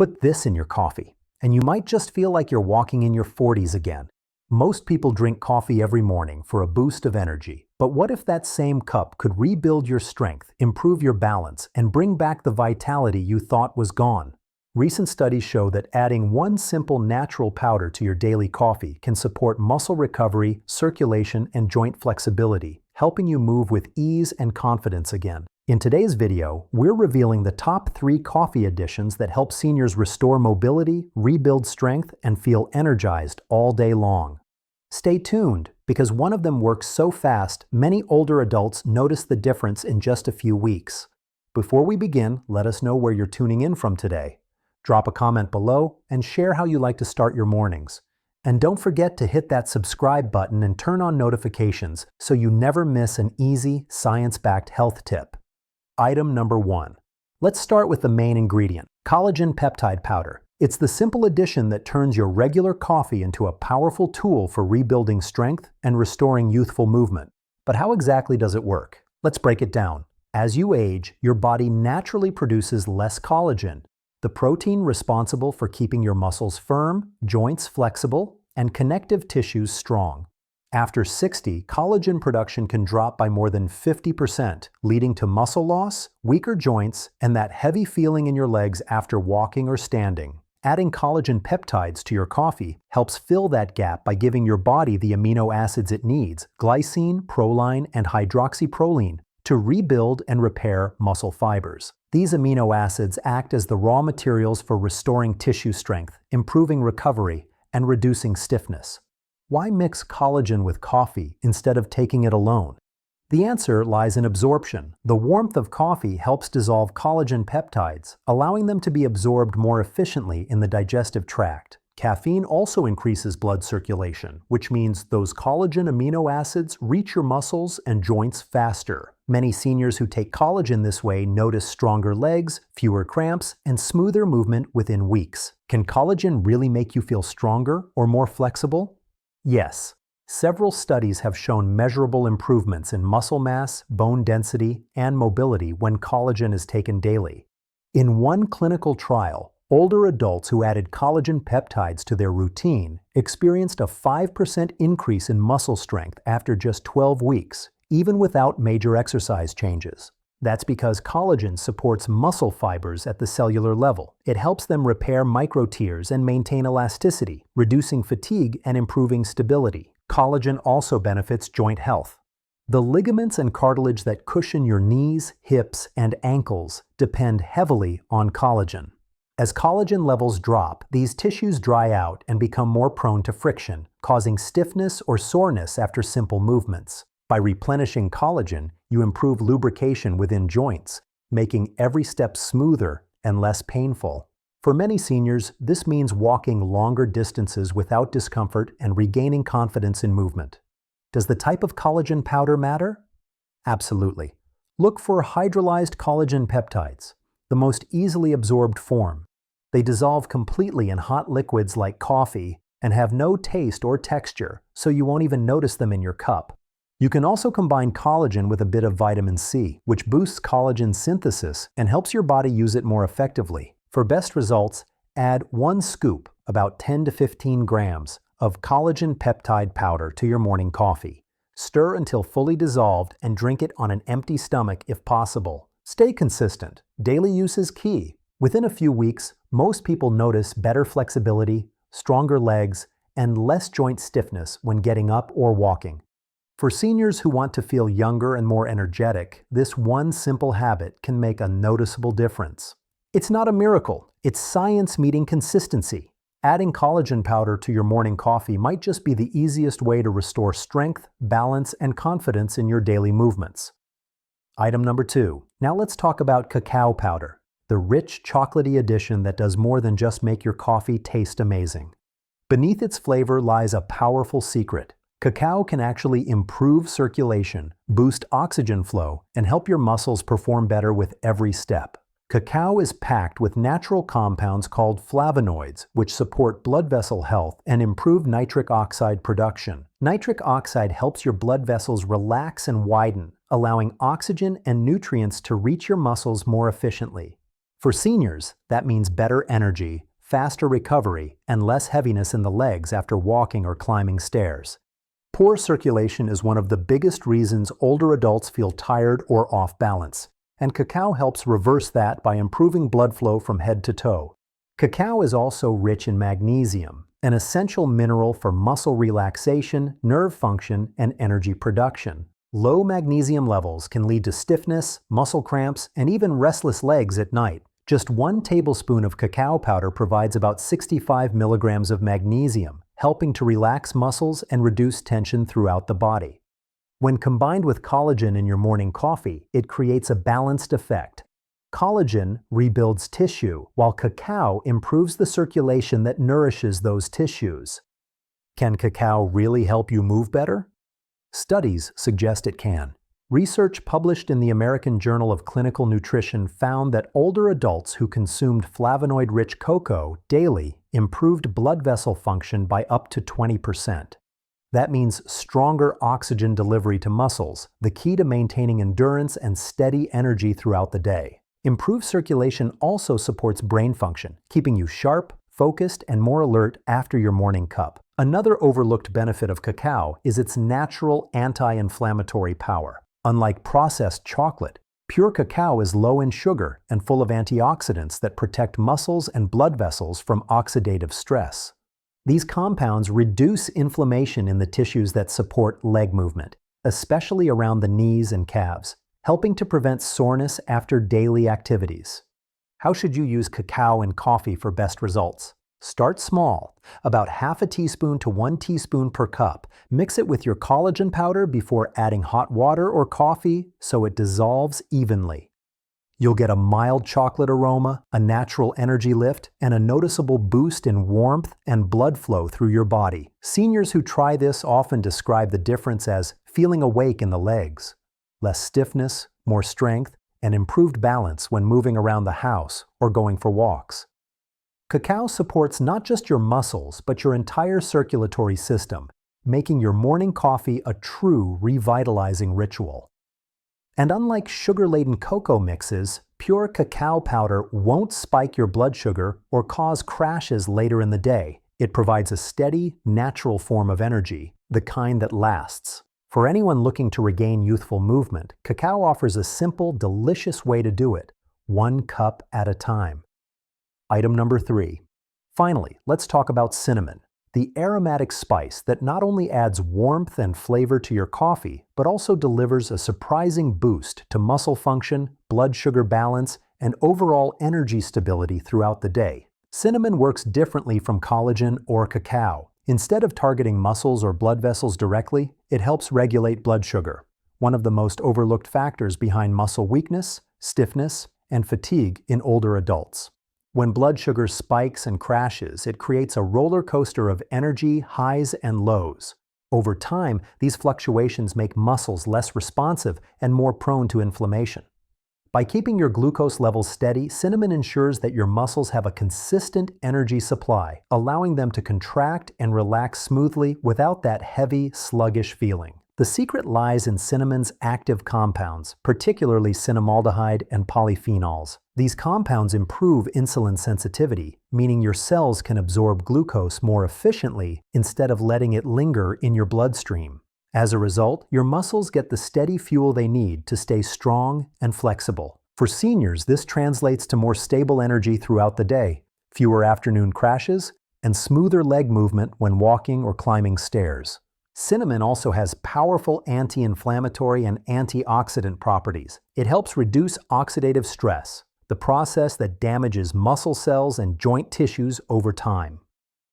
Put this in your coffee, and you might just feel like you're walking in your 40s again. Most people drink coffee every morning for a boost of energy, but what if that same cup could rebuild your strength, improve your balance, and bring back the vitality you thought was gone? Recent studies show that adding one simple natural powder to your daily coffee can support muscle recovery, circulation, and joint flexibility, helping you move with ease and confidence again. In today's video, we're revealing the top 3 coffee additions that help seniors restore mobility, rebuild strength, and feel energized all day long. Stay tuned, because one of them works so fast, many older adults notice the difference in just a few weeks. Before we begin, let us know where you're tuning in from today. Drop a comment below and share how you like to start your mornings. And don't forget to hit that subscribe button and turn on notifications so you never miss an easy, science-backed health tip. Item number 1. Let's start with the main ingredient, collagen peptide powder. It's the simple addition that turns your regular coffee into a powerful tool for rebuilding strength and restoring youthful movement. But how exactly does it work? Let's break it down. As you age, your body naturally produces less collagen, the protein responsible for keeping your muscles firm, joints flexible, and connective tissues strong. After 60, collagen production can drop by more than 50%, leading to muscle loss, weaker joints, and that heavy feeling in your legs after walking or standing. Adding collagen peptides to your coffee helps fill that gap by giving your body the amino acids it needs, glycine, proline, and hydroxyproline, to rebuild and repair muscle fibers. These amino acids act as the raw materials for restoring tissue strength, improving recovery, and reducing stiffness. Why mix collagen with coffee instead of taking it alone? The answer lies in absorption. The warmth of coffee helps dissolve collagen peptides, allowing them to be absorbed more efficiently in the digestive tract. Caffeine also increases blood circulation, which means those collagen amino acids reach your muscles and joints faster. Many seniors who take collagen this way notice stronger legs, fewer cramps, and smoother movement within weeks. Can collagen really make you feel stronger or more flexible? Yes. Several studies have shown measurable improvements in muscle mass, bone density, and mobility when collagen is taken daily. In one clinical trial, older adults who added collagen peptides to their routine experienced a 5% increase in muscle strength after just 12 weeks, even without major exercise changes. That's because collagen supports muscle fibers at the cellular level. It helps them repair microtears and maintain elasticity, reducing fatigue and improving stability. Collagen also benefits joint health. The ligaments and cartilage that cushion your knees, hips, and ankles depend heavily on collagen. As collagen levels drop, these tissues dry out and become more prone to friction, causing stiffness or soreness after simple movements. By replenishing collagen, you improve lubrication within joints, making every step smoother and less painful. For many seniors, this means walking longer distances without discomfort and regaining confidence in movement. Does the type of collagen powder matter? Absolutely. Look for hydrolyzed collagen peptides, the most easily absorbed form. They dissolve completely in hot liquids like coffee and have no taste or texture, so you won't even notice them in your cup. You can also combine collagen with a bit of vitamin C, which boosts collagen synthesis and helps your body use it more effectively. For best results, add 1 scoop, about 10 to 15 grams, of collagen peptide powder to your morning coffee. Stir until fully dissolved and drink it on an empty stomach if possible. Stay consistent. Daily use is key. Within a few weeks, most people notice better flexibility, stronger legs, and less joint stiffness when getting up or walking. For seniors who want to feel younger and more energetic, this one simple habit can make a noticeable difference. It's not a miracle, it's science meeting consistency. Adding collagen powder to your morning coffee might just be the easiest way to restore strength, balance, and confidence in your daily movements. Item number 2. Now let's talk about cacao powder, the rich, chocolatey addition that does more than just make your coffee taste amazing. Beneath its flavor lies a powerful secret. Cacao can actually improve circulation, boost oxygen flow, and help your muscles perform better with every step. Cacao is packed with natural compounds called flavonoids, which support blood vessel health and improve nitric oxide production. Nitric oxide helps your blood vessels relax and widen, allowing oxygen and nutrients to reach your muscles more efficiently. For seniors, that means better energy, faster recovery, and less heaviness in the legs after walking or climbing stairs. Poor circulation is one of the biggest reasons older adults feel tired or off balance, and cacao helps reverse that by improving blood flow from head to toe. Cacao is also rich in magnesium, an essential mineral for muscle relaxation, nerve function, and energy production. Low magnesium levels can lead to stiffness, muscle cramps, and even restless legs at night. Just 1 tablespoon of cacao powder provides about 65 milligrams of magnesium, helping to relax muscles and reduce tension throughout the body. When combined with collagen in your morning coffee, it creates a balanced effect. Collagen rebuilds tissue, while cacao improves the circulation that nourishes those tissues. Can cacao really help you move better? Studies suggest it can. Research published in the American Journal of Clinical Nutrition found that older adults who consumed flavonoid-rich cocoa daily improved blood vessel function by up to 20%. That means stronger oxygen delivery to muscles, the key to maintaining endurance and steady energy throughout the day. Improved circulation also supports brain function, keeping you sharp, focused, and more alert after your morning cup. Another overlooked benefit of cacao is its natural anti-inflammatory power. Unlike processed chocolate, pure cacao is low in sugar and full of antioxidants that protect muscles and blood vessels from oxidative stress. These compounds reduce inflammation in the tissues that support leg movement, especially around the knees and calves, helping to prevent soreness after daily activities. How should you use cacao in coffee for best results? Start small, about half a teaspoon to 1 teaspoon per cup. Mix it with your collagen powder before adding hot water or coffee so it dissolves evenly. You'll get a mild chocolate aroma, a natural energy lift, and a noticeable boost in warmth and blood flow through your body. Seniors who try this often describe the difference as feeling awake in the legs, less stiffness, more strength, and improved balance when moving around the house or going for walks. Cacao supports not just your muscles, but your entire circulatory system, making your morning coffee a true revitalizing ritual. And unlike sugar-laden cocoa mixes, pure cacao powder won't spike your blood sugar or cause crashes later in the day. It provides a steady, natural form of energy, the kind that lasts. For anyone looking to regain youthful movement, cacao offers a simple, delicious way to do it, 1 cup at a time. Item number 3. Finally, let's talk about cinnamon, the aromatic spice that not only adds warmth and flavor to your coffee, but also delivers a surprising boost to muscle function, blood sugar balance, and overall energy stability throughout the day. Cinnamon works differently from collagen or cacao. Instead of targeting muscles or blood vessels directly, it helps regulate blood sugar, one of the most overlooked factors behind muscle weakness, stiffness, and fatigue in older adults. When blood sugar spikes and crashes, it creates a roller coaster of energy, highs and lows. Over time, these fluctuations make muscles less responsive and more prone to inflammation. By keeping your glucose levels steady, cinnamon ensures that your muscles have a consistent energy supply, allowing them to contract and relax smoothly without that heavy, sluggish feeling. The secret lies in cinnamon's active compounds, particularly cinnamaldehyde and polyphenols. These compounds improve insulin sensitivity, meaning your cells can absorb glucose more efficiently instead of letting it linger in your bloodstream. As a result, your muscles get the steady fuel they need to stay strong and flexible. For seniors, this translates to more stable energy throughout the day, fewer afternoon crashes, and smoother leg movement when walking or climbing stairs. Cinnamon also has powerful anti-inflammatory and antioxidant properties. It helps reduce oxidative stress, the process that damages muscle cells and joint tissues over time.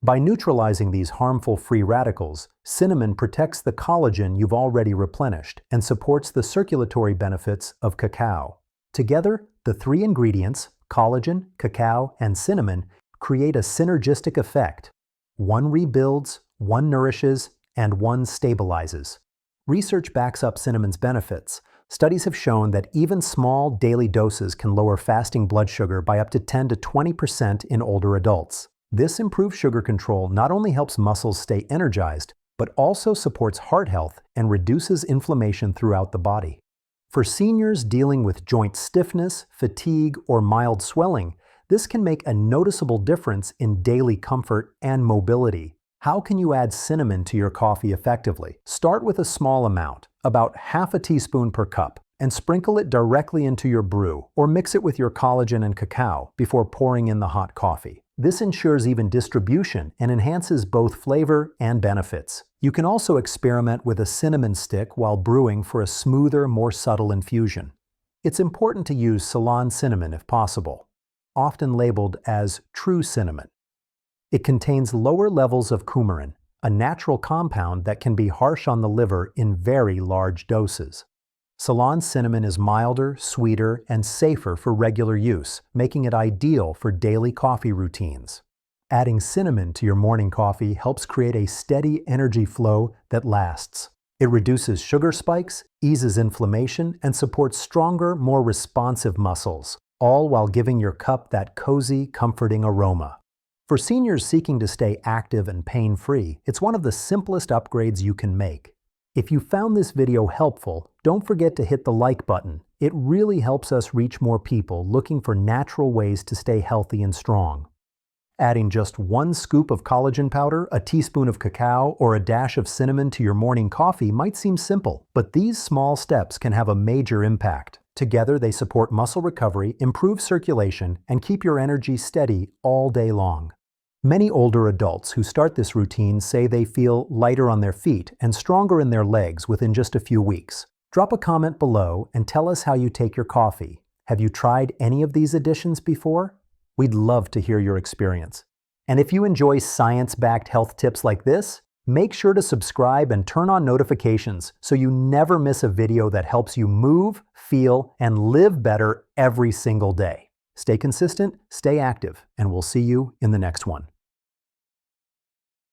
By neutralizing these harmful free radicals, cinnamon protects the collagen you've already replenished and supports the circulatory benefits of cacao. Together, the 3 ingredients, collagen, cacao, and cinnamon, create a synergistic effect. 1 rebuilds, 1 nourishes, and 1 stabilizes. Research backs up cinnamon's benefits. Studies have shown that even small daily doses can lower fasting blood sugar by up to 10 to 20% in older adults. This improved sugar control not only helps muscles stay energized, but also supports heart health and reduces inflammation throughout the body. For seniors dealing with joint stiffness, fatigue, or mild swelling, this can make a noticeable difference in daily comfort and mobility. How can you add cinnamon to your coffee effectively? Start with a small amount, about half a teaspoon per cup, and sprinkle it directly into your brew or mix it with your collagen and cacao before pouring in the hot coffee. This ensures even distribution and enhances both flavor and benefits. You can also experiment with a cinnamon stick while brewing for a smoother, more subtle infusion. It's important to use Ceylon cinnamon if possible, often labeled as true cinnamon. It contains lower levels of coumarin, a natural compound that can be harsh on the liver in very large doses. Ceylon cinnamon is milder, sweeter, and safer for regular use, making it ideal for daily coffee routines. Adding cinnamon to your morning coffee helps create a steady energy flow that lasts. It reduces sugar spikes, eases inflammation, and supports stronger, more responsive muscles, all while giving your cup that cozy, comforting aroma. For seniors seeking to stay active and pain-free, it's one of the simplest upgrades you can make. If you found this video helpful, don't forget to hit the like button. It really helps us reach more people looking for natural ways to stay healthy and strong. Adding just 1 scoop of collagen powder, a teaspoon of cacao, or a dash of cinnamon to your morning coffee might seem simple, but these small steps can have a major impact. Together, they support muscle recovery, improve circulation, and keep your energy steady all day long. Many older adults who start this routine say they feel lighter on their feet and stronger in their legs within just a few weeks. Drop a comment below and tell us how you take your coffee. Have you tried any of these additions before? We'd love to hear your experience. And if you enjoy science-backed health tips like this, make sure to subscribe and turn on notifications so you never miss a video that helps you move, feel, and live better every single day. Stay consistent, stay active, and we'll see you in the next one.